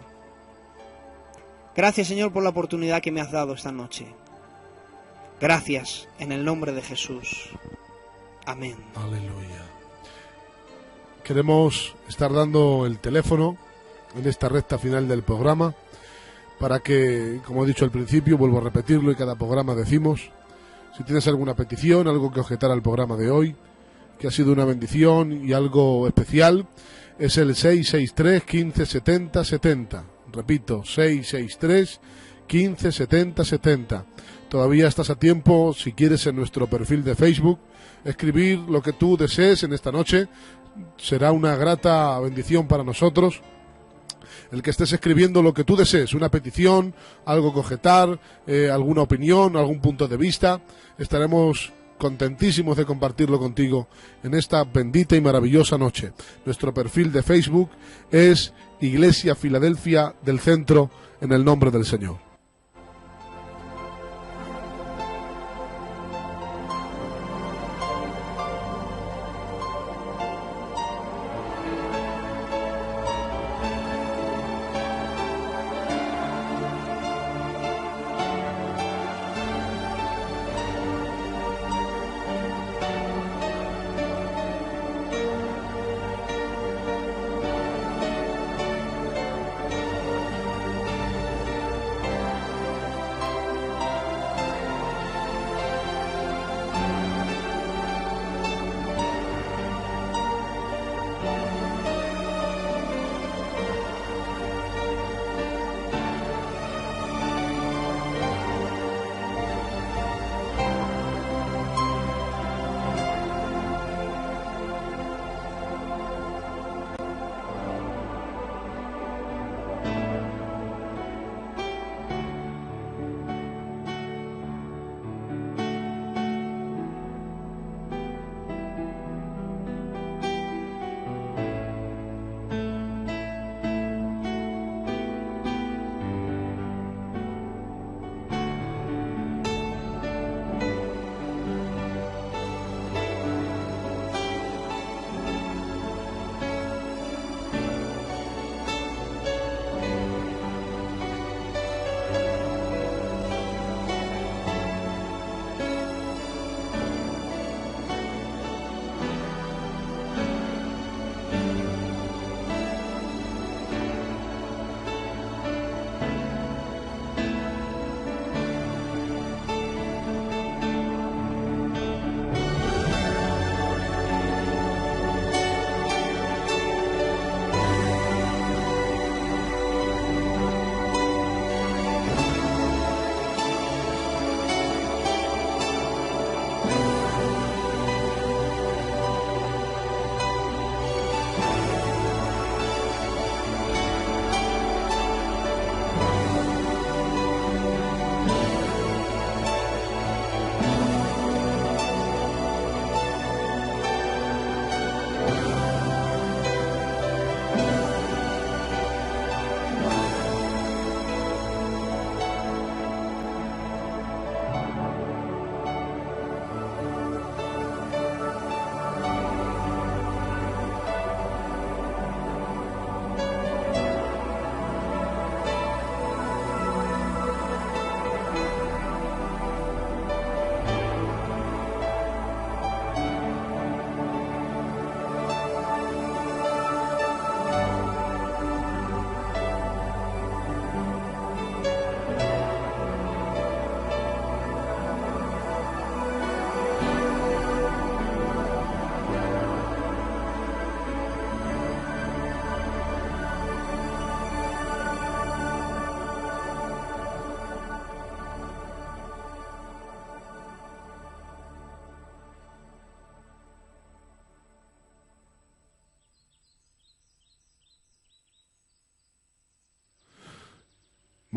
Gracias, Señor, por la oportunidad que me has dado esta noche. Gracias en el nombre de Jesús. Amén. Aleluya. Queremos estar dando el teléfono en esta recta final del programa para que, como he dicho al principio, vuelvo a repetirlo y cada programa decimos, si tienes alguna petición, algo que objetar al programa de hoy, que ha sido una bendición y algo especial, es el 663 15 70 70. Repito, 663 15 70 70. Todavía estás a tiempo, si quieres, en nuestro perfil de Facebook, escribir lo que tú desees en esta noche. Será una grata bendición para nosotros el que estés escribiendo lo que tú desees, una petición, algo que objetar, alguna opinión, algún punto de vista. Estaremos contentísimos de compartirlo contigo en esta bendita y maravillosa noche. Nuestro perfil de Facebook es Iglesia Filadelfia del Centro, en el nombre del Señor.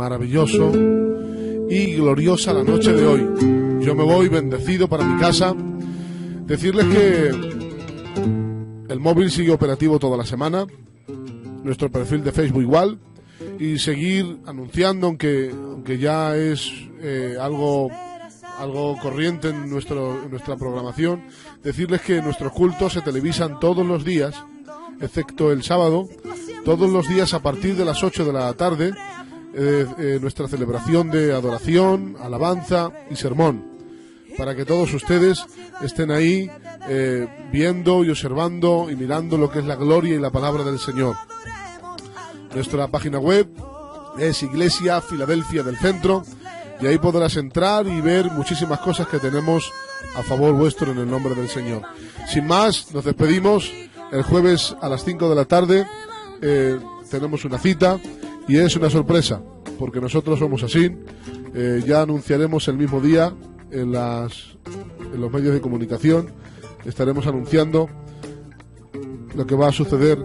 maravilloso y gloriosa la noche de hoy. Yo me voy bendecido para mi casa. Decirles que el móvil sigue operativo toda la semana, nuestro perfil de Facebook igual, y seguir anunciando, aunque ya es algo corriente en nuestra programación, decirles que nuestros cultos se televisan todos los días, excepto el sábado, todos los días a partir de las 8 de la tarde, nuestra celebración de adoración, alabanza y sermón, para que todos ustedes estén ahí viendo y observando y mirando lo que es la gloria y la palabra del Señor. Nuestra página web es Iglesia Filadelfia del Centro, y ahí podrás entrar y ver muchísimas cosas que tenemos a favor vuestro en el nombre del Señor. Sin más, nos despedimos. El jueves a las 5 de la tarde tenemos una cita, y es una sorpresa, porque nosotros somos así. Ya anunciaremos el mismo día en los medios de comunicación. Estaremos anunciando lo que va a suceder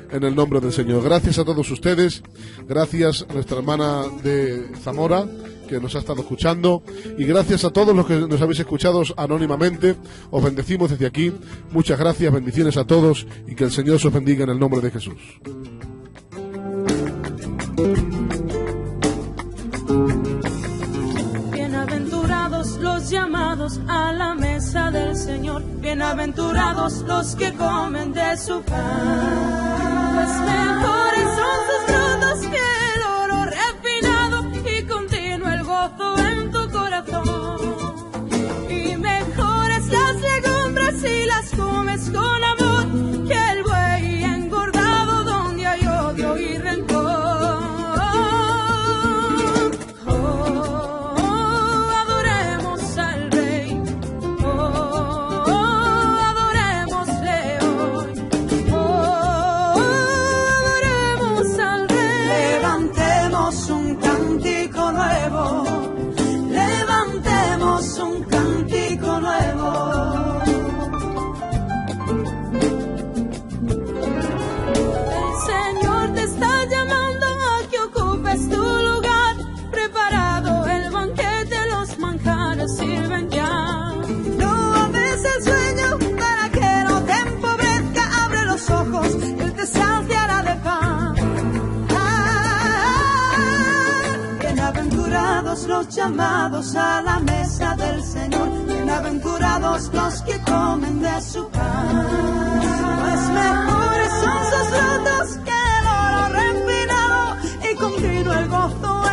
en el nombre del Señor. Gracias a todos ustedes, gracias a nuestra hermana de Zamora que nos ha estado escuchando, y gracias a todos los que nos habéis escuchado anónimamente. Os bendecimos desde aquí. Muchas gracias, bendiciones a todos, y que el Señor os bendiga en el nombre de Jesús. Bienaventurados los llamados a la mesa del Señor, bienaventurados los que comen de su pan, pues mejores son sus frutos que el oro refinado, y continuo el gozo en tu corazón, y mejores las legumbres si las comes con amor, que el buey engordado donde hay odio y rencor. Levantemos un cántico nuevo. El Señor te está llamando a que ocupes tu lugar. Preparado el banquete, los manjares sirven ya. No des el sueño para que no te empobrezca. Abre los ojos, Él te saciará de pan. Bienaventurados los llamados a la mesa del Señor, bienaventurados los que comen de su pan, pues mejores son sus frutos que el oro refinado, y continuo el gozo